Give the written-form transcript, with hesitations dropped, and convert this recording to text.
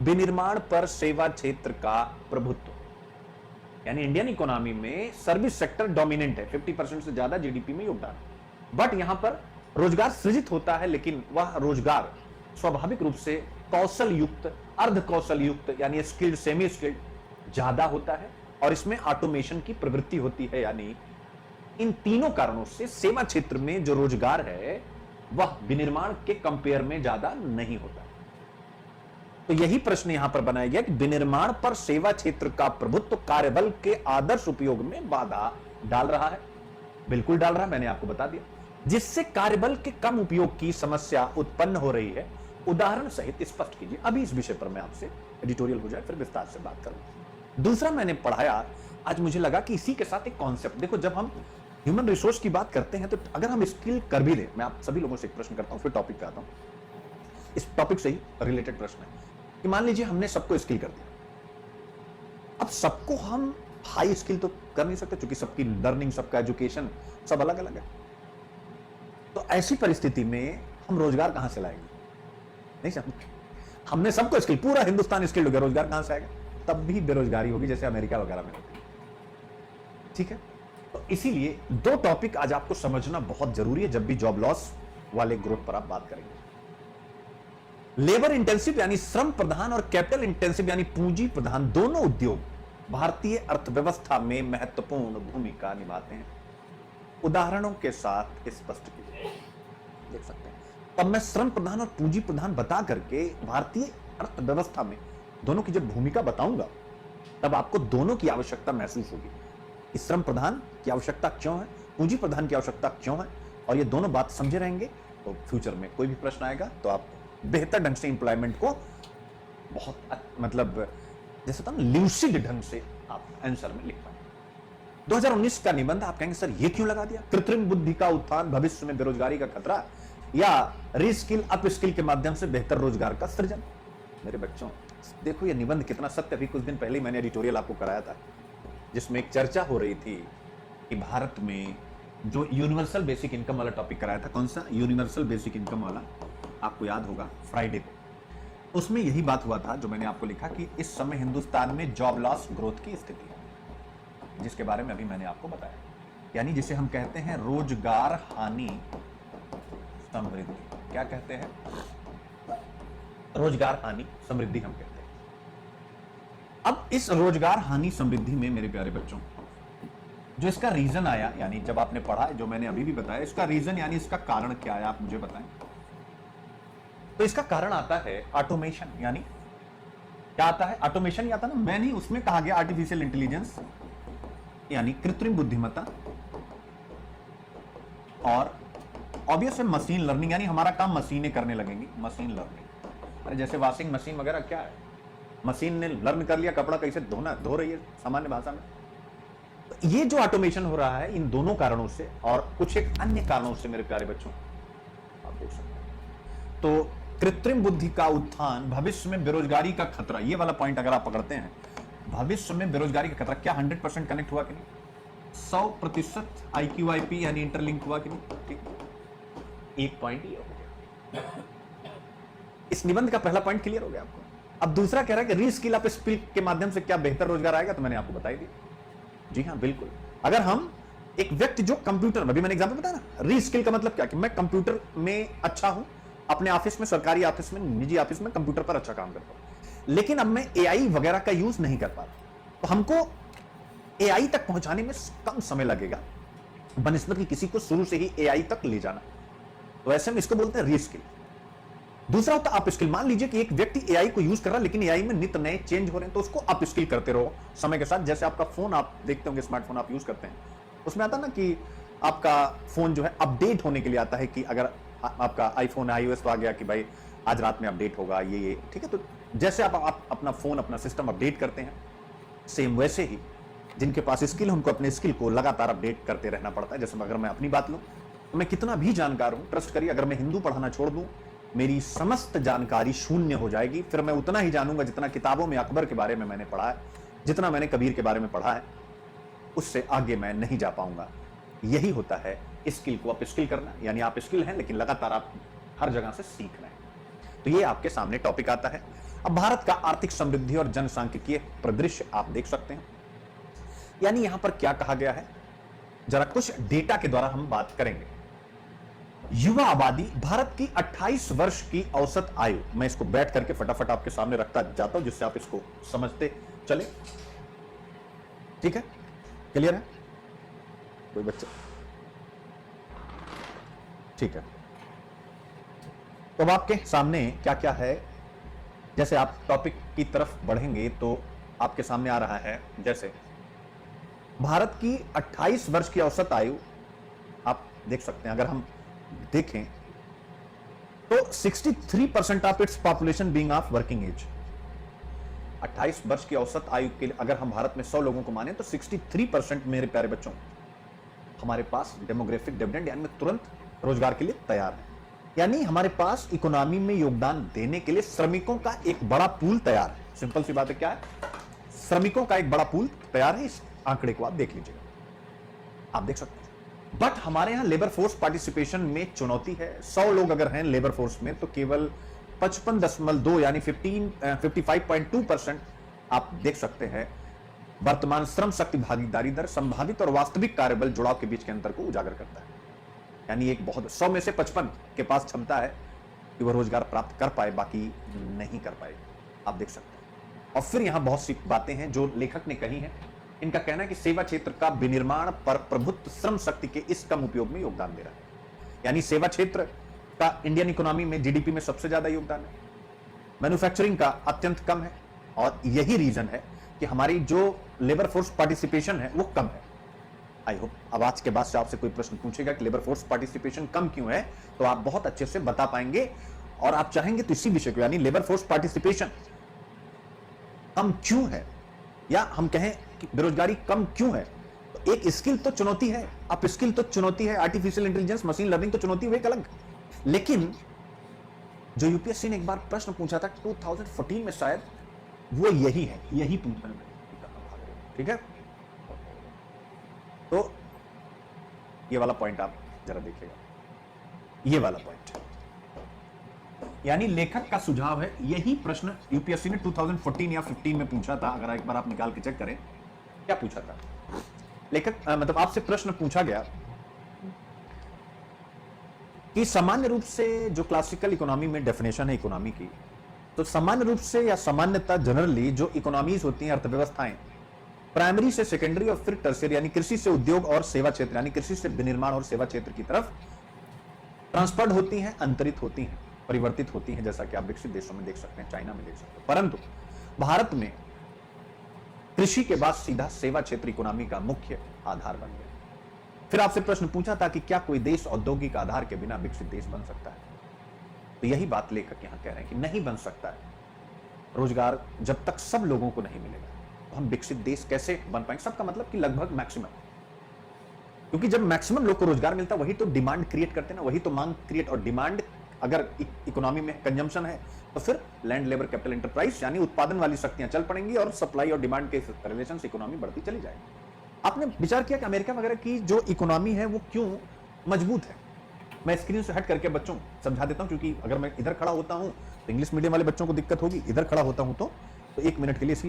विनिर्माण पर सेवा क्षेत्र का प्रभुत्व, यानी इंडियन इकोनॉमी में सर्विस सेक्टर डोमिनेंट है, 50% से ज्यादा जीडीपी में योगदान। बट यहां पर रोजगार सृजित होता है, लेकिन वह रोजगार स्वाभाविक रूप से कौशल युक्त, अर्ध कौशल युक्त यानी स्किल्ड, सेमी स्किल्ड ज्यादा होता है, और इसमें ऑटोमेशन की प्रवृत्ति होती है। यानी इन तीनों कारणों से सेवा क्षेत्र में जो रोजगार है वह विनिर्माण के कंपेयर में ज्यादा नहीं होता। तो यही प्रश्न यहां पर बनाया गया कि विनिर्माण पर सेवा क्षेत्र का प्रभुत्व कार्यबल के आदर्श उपयोग में बाधा डाल रहा है। बिल्कुल डाल रहा है, मैंने आपको बता दिया, जिससे कार्यबल के कम उपयोग की समस्या उत्पन्न हो रही है। उदाहरण सहित स्पष्ट कीजिए। अभी इस विषय पर मैं आपसे एडिटोरियल हो जाए फिर विस्तार से बात करूं। दूसरा मैंने पढ़ाया, आज मुझे लगा कि इसी के साथ एक कॉन्सेप्ट, देखो जब हम ह्यूमन रिसोर्स की बात करते हैं तो अगर हम स्किल कर भी लें, मैं आप सभी लोगों से एक प्रश्न करता हूं, फिर टॉपिक पे आता हूं। इस टॉपिक से ही रिलेटेड प्रश्न है कि मान लीजिए हमने सबको स्किल कर दिया। अब सबको हम हाई स्किल तो कर नहीं सकते, क्योंकि सबकी लर्निंग, सबका एजुकेशन सब अलग अलग है। तो ऐसी परिस्थिति में हम रोजगार कहां से लाएंगे? नहीं समझ, हमने सबको स्किल, पूरा हिंदुस्तान स्किल्ड हो गया, रोजगार कहां से आएगा? तब भी बेरोजगारी होगी, जैसे अमेरिका वगैरह में होती है। ठीक है, तो इसीलिए दो टॉपिक आज आपको समझना बहुत जरूरी है जब भी जॉब लॉस वाले ग्रोथ पर आप बात करेंगे। लेबर इंटेंसिव यानी श्रम प्रधान और कैपिटल इंटेंसिव यानी पूंजी प्रधान दोनों उद्योग भारतीय अर्थव्यवस्था में महत्वपूर्ण भूमिका निभाते हैं। उदाहरणों के साथ स्पष्ट कीजिए, देख सकते हैं। तब मैं श्रम प्रधान और पूंजी प्रधान बता करके भारतीय अर्थव्यवस्था में दोनों की जब भूमिका बताऊंगा, तब आपको दोनों की आवश्यकता महसूस होगी। श्रम प्रधान की आवश्यकता क्यों है, पूंजी प्रधान की आवश्यकता क्यों है, और ये दोनों बात समझे रहेंगे तो फ्यूचर में कोई भी प्रश्न आएगा तो आप बेहतर ढंग से इंप्लॉयमेंट को बहुत मतलब जैसे होता है ना, ल्यूसिड ढंग से आप आंसर में लिख पाएंगे। 2019 का निबंध आप कहेंगे सर ये क्यों लगा दिया? कृत्रिम बुद्धि का उत्थान, भविष्य में बेरोजगारी का खतरा, या रीस्किल अप स्किल के माध्यम से बेहतर रोजगार का सृजन। मेरे बच्चों देखो ये निबंध कितना सत्य। अभी कुछ दिन पहले ही मैंने एडिटोरियल आपको कराया था, जिसमें एक चर्चा हो रही थी कि भारत में जो यूनिवर्सल बेसिक इनकम वाला टॉपिक कराया था, कौन सा यूनिवर्सल बेसिक इनकम वाला, आपको याद होगा फ्राइडे को, उसमें यही बात हुआ था जो मैंने आपको लिखा कि इस समय हिंदुस्तान में जॉब लॉस ग्रोथ की स्थिति है, जिसके बारे में अभी मैंने आपको बताया। यानी जिसे हम कहते हैं रोजगार हानि समृद्धि। क्या कहते हैं? रोजगार हानि समृद्धि हम कहते हैं। अब इस रोजगार हानि समृद्धि में मेरे प्यारे बच्चों, जो इसका रीजन आया, यानी जब आपने पढ़ा, जो मैंने अभी भी बताया, इसका रीजन यानी इसका कारण क्या है, आप मुझे बताएं। तो इसका कारण आता है ऑटोमेशन। यानी क्या आता है? ऑटोमेशन आता ना, मैंने उसमें कहा गया आर्टिफिशियल इंटेलिजेंस यानी कृत्रिम बुद्धिमत्ता, और ऑब्वियस है मशीन लर्निंग, यानी हमारा काम मशीनें करने लगेंगी। मशीन लर्निंग, अरे जैसे वॉशिंग मशीन वगैरह क्या है, मशीन ने लर्न कर लिया कपड़ा कैसे धोना, धो रही है सामान्य भाषा में। तो ये जो ऑटोमेशन हो रहा है इन दोनों कारणों से और कुछ एक अन्य कारणों से मेरे प्यारे बच्चों, आप देख सकते हैं। तो कृत्रिम बुद्धि का उत्थान, भविष्य में बेरोजगारी का खतरा, ये वाला पॉइंट अगर आप पकड़ते हैं, भविष्य में बेरोजगारी का खतरा, क्या 100% कनेक्ट हुआ कि नहीं? 100% IQIP यानी इंटरलिंक हुआ कि नहीं? ठीक, एक पॉइंट ये हो गया। इस निबंध का पहला पॉइंट क्लियर हो गया आपको। अब दूसरा कह रहा है कि रीस्किल अप स्किल के माध्यम से क्या बेहतर रोजगार आएगा, तो मैंने आपको बता ही दिया। जी हाँ बिल्कुल। अगर हम एक व्यक्ति जो कंप्यूटर, अभी मैंने एग्जांपल बताया ना, रीस्किल का मतलब क्या कि मैं कंप्यूटर में अच्छा हूं, अपने ऑफिस में, सरकारी ऑफिस में, निजी ऑफिस में कंप्यूटर पर अच्छा काम करता हूं, लेकिन अब मैं एआई वगैरह का यूज नहीं कर पा रहा, तो हमको एआई तक पहुंचाने में कम समय लगेगा बनिस्बत कि किसी को शुरू से ही एआई तक ले जाना। तो ऐसे में इसको बोलते हैं रीस्किल। दूसरा होता है अप स्किल। मान लीजिए कि एक व्यक्ति एआई को यूज कर रहा है, लेकिन एआई में नित्य नए चेंज हो रहे हैं, तो उसको अप स्किल करते रहो समय के साथ। जैसे आपका फोन आप देखते होंगे, स्मार्टफोन आप यूज करते हैं, उसमें आता ना कि आपका फोन जो है अपडेट होने के लिए आता है कि अगर आपका आईफोन iOS तो आ गया कि भाई आज रात में अपडेट होगा ये, ठीक है। तो जैसे आप अपना फोन, अपना सिस्टम अपडेट करते हैं, सेम वैसे ही जिनके पास स्किल है उनको अपने स्किल को लगातार अपडेट करते रहना पड़ता है। जैसे अगर मैं अपनी बात लूं तो मैं कितना भी जानकार हूं, ट्रस्ट करिए, अगर मैं हिंदू पढ़ाना छोड़ दूं, मेरी समस्त जानकारी शून्य हो जाएगी। फिर मैं उतना ही जानूंगा जितना किताबों में अकबर के बारे में मैंने पढ़ा है, जितना मैंने कबीर के बारे में पढ़ा है, उससे आगे मैं नहीं जा पाऊंगा। यही होता है स्किल को अप स्किल करना, यानी आप स्किल हैं लेकिन लगातार आप हर जगह से सीख रहे हैं। तो ये आपके सामने टॉपिक आता है। अब भारत का आर्थिक समृद्धि और जनसांख्यिकीय परिदृश्य आप देख सकते हैं। यानी यहां पर क्या कहा गया है, जरा कुछ डेटा के द्वारा हम बात करेंगे। युवा आबादी भारत की 28 वर्ष की औसत आयु, मैं इसको बैठ करके फटाफट आपके सामने रखता जाता हूं जिससे आप इसको समझते चले। ठीक है, क्लियर है कोई बच्चा? ठीक है, तो अब आपके सामने क्या क्या है, जैसे आप टॉपिक की तरफ बढ़ेंगे तो आपके सामने आ रहा है, जैसे भारत की 28 वर्ष की औसत आयु आप देख सकते हैं। अगर हम देखें तो 63% of its population being of working age. 28 वर्ष की औसत आयु के लिए अगर हम भारत में 100 लोगों को माने तो 63% मेरे प्यारे बच्चों हमारे पास डेमोग्राफिक डिविडेंड यानी तुरंत रोजगार के लिए तैयार है। यानी हमारे पास इकोनॉमी में योगदान देने के लिए श्रमिकों का एक बड़ा पूल तैयार है। सिंपल सी बात है, क्या है? श्रमिकों का एक बड़ा पूल तैयार है। इस आंकड़े को आप देख लीजिएगा, आप देख सकते हैं। बट हमारे यहां लेबर फोर्स पार्टिसिपेशन में चुनौती है। 100 लोग अगर हैं लेबर फोर्स में तो केवल 55.2 यानी 55.2% आप देख सकते हैं वर्तमान श्रम शक्ति भागीदारी दर संभावित और वास्तविक कार्यबल जुड़ाव के बीच के अंतर को उजागर करता है। यानी एक बहुत 100 में से 55 के पास क्षमता है कि वह रोजगार प्राप्त कर पाए, बाकी नहीं कर पाए। आप देख सकते हैं। और फिर यहां बहुत सी बातें हैं जो लेखक ने कही हैं। इनका कहना है कि सेवा क्षेत्र का विनिर्माण पर प्रभुत्व श्रम शक्ति के इस कम उपयोग में योगदान दे रहा है। यानी सेवा क्षेत्र का इंडियन इकोनॉमी में जीडीपी में सबसे ज्यादा योगदान है, मैन्युफैक्चरिंग का अत्यंत कम है। और यही रीजन है कि हमारी जो लेबर फोर्स पार्टिसिपेशन है वो कम है। आई होप अब आज के बाद से आपसे कोई प्रश्न पूछेगा कि लेबर फोर्स पार्टिसिपेशन कम क्यों है, तो आप बहुत अच्छे से बता पाएंगे। और आप चाहेंगे तो इसी विषय को, यानी लेबर फोर्स पार्टिसिपेशन कम क्यों है, या हम कहें कि बेरोजगारी कम क्यों है, तो एक स्किल तो चुनौती है। अब स्किल तो चुनौती है, आर्टिफिशियल इंटेलिजेंस, मशीन लर्निंग तो चुनौती हुई एक अलग। लेकिन जो यूपीएससी ने एक बार प्रश्न पूछा था 2014 में शायद, वो यही है, यही पूछना है। ठीक है, तो ये वाला पॉइंट आप जरा देखिएगा, ये वाला पॉइंट। यानी लेखक का सुझाव है, यही प्रश्न यूपीएससी ने 2014 या 15 में पूछा था। अगर एक बार आप निकाल के चेक करें क्या पूछा था लेखक, मतलब आपसे प्रश्न पूछा गया कि सामान्य रूप से जो क्लासिकल इकोनॉमी में डेफिनेशन है इकोनॉमी की, तो सामान्य रूप से या सामान्यतः जनरली जो इकोनॉमीज होती हैं, अर्थव्यवस्थाएं, प्राइमरी से सेकेंडरी और फिर टर्शियरी यानी कृषि से उद्योग और सेवा क्षेत्र यानी कृषि से विनिर्माण और सेवा क्षेत्र की तरफ ट्रांसफर्ड होती हैं, अंतरित होती हैं, परिवर्तित होती हैं, जैसा कि आप विकसित देशों में देख सकते हैं, चाइना में देख सकते हैं। परंतु भारत में कृषि के बाद सीधा सेवा क्षेत्र इकोनॉमी का मुख्य आधार बन गया। फिर आपसे प्रश्न पूछा था कि क्या कोई देश औद्योगिक आधार के बिना विकसित देश बन सकता है, तो यही बात लेखक यहां कह रहे हैं कि नहीं बन सकता है। रोजगार जब तक सब लोगों को नहीं मिलेगा तो हम विकसित देश कैसे बन पाएंगे? सबका मतलब कि लगभग मैक्सिमम, क्योंकि जब मैक्सिमम लोग को रोजगार मिलता है वही तो डिमांड क्रिएट करते हैं ना, वही तो मांग क्रिएट। और डिमांड अगर इकोनॉमी में कंजम्पशन है तो फिर लैंड लेबर कैपिटल एंटरप्राइज यानी उत्पादन वाली शक्तियां चल पड़ेंगी और सप्लाई और डिमांड के रिलेशन से इकोनॉमी बढ़ती चली जाएगी। आपने विचार किया कि अमेरिका वगैरह की जो इकोनॉमी है वो क्यों मजबूत है? मैं स्क्रीन से हट करके बच्चों समझा देता हूं, क्योंकि अगर मैं इधर खड़ा होता हूं तो इंग्लिश मीडियम वाले बच्चों को दिक्कत होगी, इधर खड़ा होता हूं तो 1 मिनट के लिए इसलिए